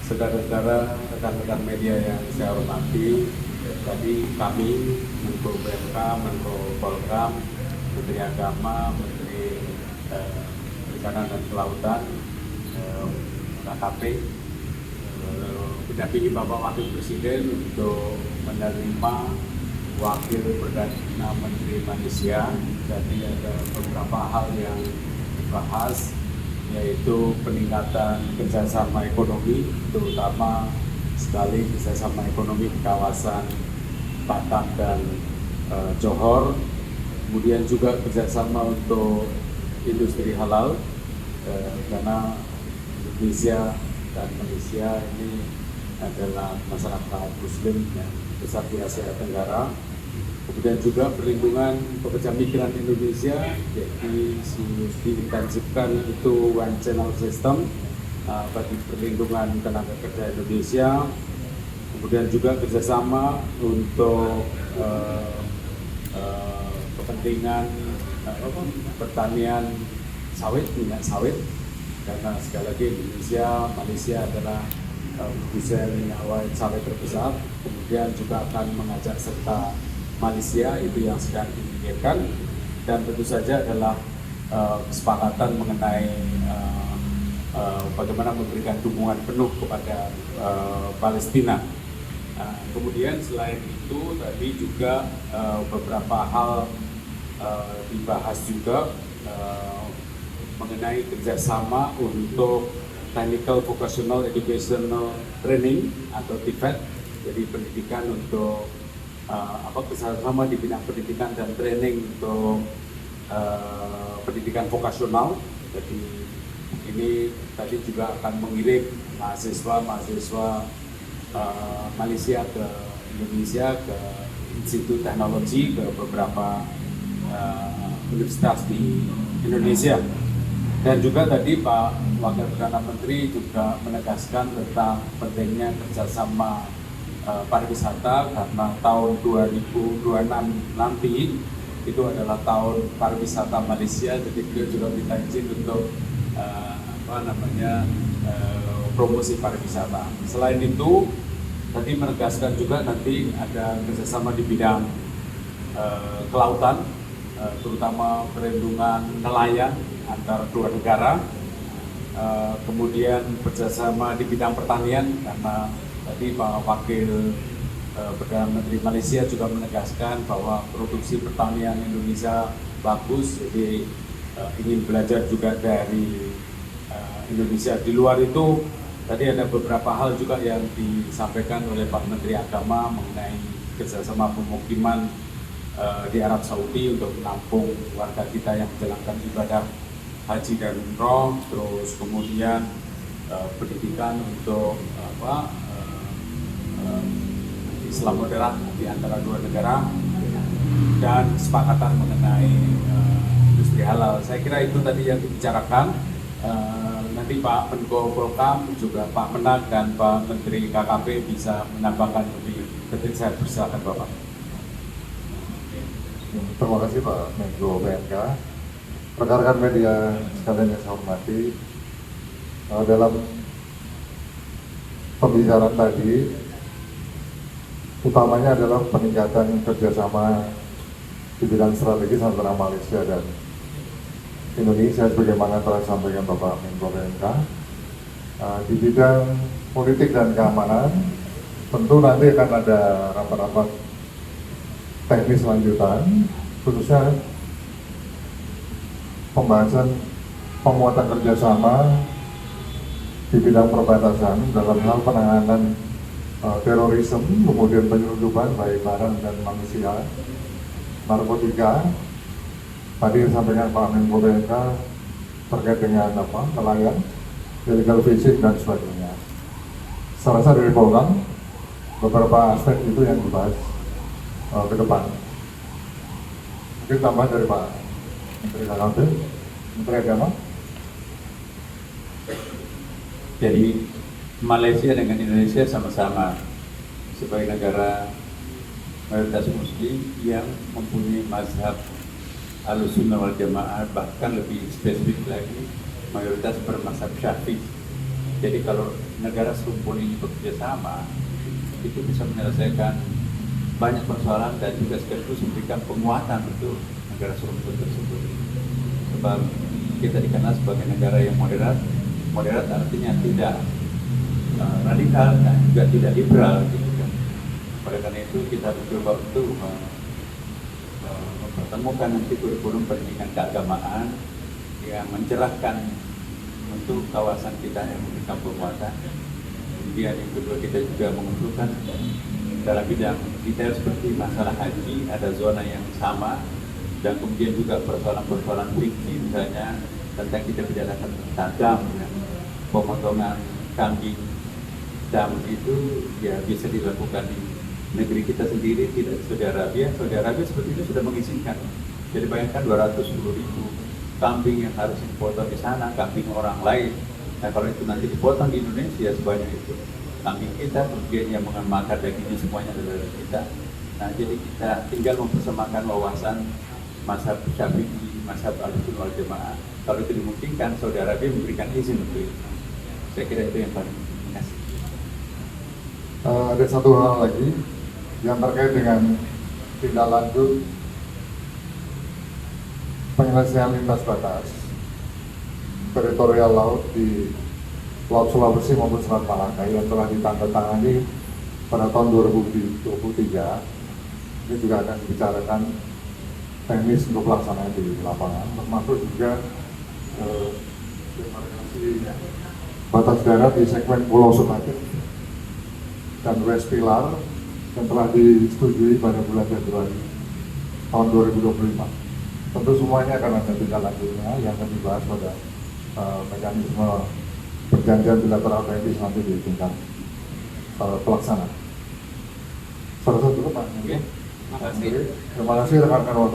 saudara-saudara, rekan-rekan media yang saya hormati, tadi kami, Menko PMK, Menko Polhukam, Menteri Agama, Menteri Perikanan dan Kelautan, KKP, mendampingi Bapak Wakil Presiden untuk menerima Wakil Perdana Menteri Malaysia. Jadi ada beberapa hal yang dibahas, yaitu peningkatan kerjasama ekonomi, terutama sekali kerjasama ekonomi di kawasan Batam dan Johor, kemudian juga kerjasama untuk industri halal, karena Indonesia dan Malaysia ini adalah masyarakat Muslim yang besar di Asia Tenggara. Kemudian juga perlindungan pekerja migran Indonesia, jadi diintensifkan itu one channel system bagi perlindungan tenaga kerja Indonesia. Kemudian juga kerjasama untuk kepentingan pertanian sawit, minyak sawit, karena sekali lagi Indonesia, Malaysia adalah produsen minyak sawit terbesar. Kemudian juga akan mengajak serta Malaysia, itu yang sedang dipikirkan, dan tentu saja adalah kesepakatan mengenai bagaimana memberikan dukungan penuh kepada Palestina. Kemudian selain itu tadi juga beberapa hal dibahas juga mengenai kerjasama untuk Technical Vocational Educational Training atau TVET, jadi pendidikan untuk kerjasama di bidang pendidikan dan training untuk pendidikan vokasional. Jadi ini tadi juga akan mengirim mahasiswa Malaysia ke Indonesia, ke Institut Teknologi, ke beberapa universitas di Indonesia. Dan juga tadi Pak Wakil Perdana Menteri juga menegaskan tentang pentingnya kerjasama pariwisata, karena tahun 2026 nanti itu adalah tahun pariwisata Malaysia. Jadi beliau juga minta izin untuk promosi pariwisata. Selain itu tadi menegaskan juga nanti ada kerjasama di bidang kelautan, terutama perlindungan nelayan antara dua negara. Kemudian kerjasama di bidang pertanian, karena tadi Pak Wakil Perdana Menteri Malaysia juga menegaskan bahwa produksi pertanian Indonesia bagus, jadi ingin belajar juga dari Indonesia. Di luar itu tadi ada beberapa hal juga yang disampaikan oleh Pak Menteri Agama mengenai kerjasama pemukiman di Arab Saudi untuk menampung warga kita yang menjalankan ibadah haji dan umroh, terus kemudian pendidikan untuk Islam moderat di antara dua negara, dan kesepakatan mengenai industri halal. Saya kira itu tadi yang dibicarakan. Nanti Pak Menko Polhukam, juga Pak Menak dan Pak Menteri KKP bisa menambahkan lebih detail. Saya persilakan Bapak. Terima kasih Pak Menko PMK. Rekan-rekan media sekalian yang saya hormati, dalam pembicaraan tadi utamanya adalah peningkatan kerjasama di bidang strategis antara Malaysia dan Indonesia, sebagaimana telah disampaikan Bapak Menko PMK. Di bidang politik dan keamanan, tentu nanti akan ada rapat-rapat teknis lanjutan, khususnya pembahasan penguatan kerjasama di bidang perbatasan dalam hal penanganan terorisme, kemudian penyelundupan baik barang dan manusia, narkotika. Tadi yang disampaikan Pak Menko PMK terkait dengan nelayan, illegal fishing dan sebagainya. Saya rasa dari Polhukam beberapa aspek itu yang dibahas ke depan. Mungkin tambah dari Pak Menteri KKP, Menteri Agama. Jadi Malaysia dengan Indonesia sama-sama sebagai negara mayoritas Muslim yang mempunyai mazhab Ahlussunnah wal Jamaah, bahkan lebih spesifik lagi mayoritas bermazhab Syafi'i. Jadi kalau negara serumpun ini bekerja sama, itu bisa menyelesaikan banyak persoalan dan juga sekaligus memberikan penguatan untuk negara serumpun tersebut. Sebab kita dikenal sebagai negara yang moderat. Moderat artinya tidak radikal dan juga tidak liberal, gitu kan. Oleh karena itu kita mencoba untuk mempertemukan nanti kurikulum pendidikan keagamaan yang mencerahkan untuk kawasan kita yang memberikan penguatan. Kemudian yang kedua, kita juga mengumpulkan dalam bidang detail seperti masalah haji, ada zona yang sama, dan kemudian juga persoalan-persoalan fikih, misalnya tentang kita bicarakan tentang dam, ya, pemotongan kambing dam itu ya bisa dilakukan di negeri kita sendiri, tidak di Saudi Arabia. Saudi Arabia seperti itu sudah mengizinkan. Jadi bayangkan 210.000 kambing yang harus dipotong di sana, kambing orang lain. Nah kalau itu nanti dipotong di Indonesia sebanyak itu, kambing kita, kemudian yang makan dagingnya semuanya adalah kita. Nah jadi kita tinggal mempersemakan wawasan mazhab Syafi'i, mazhab Ahlussunnah wal Jamaah. Kalau itu dimungkinkan, Saudi Arabia memberikan izin untuk itu. Saya kira itu yang paling penting. Terima kasih. Ada satu hal lagi yang terkait dengan tindak lanjut penyelesaian lintas batas teritorial laut di Laut Sulawesi maupun Selat Malaka yang telah ditandatangani pada tahun 2023. Ini juga akan dibicarakan teknis untuk pelaksanaan di lapangan, termasuk juga batas darat di segmen Pulau Sumatera dan West Pilar yang telah disetujui pada bulan Februari tahun 2025. Tentu semuanya akan ada tindak lanjutnya yang akan dibahas pada mekanisme perjanjian bilateral teknis nanti di tingkat pelaksanaan. Salah satu Pak. Terima kasih. Terima kasih rekan-rekan.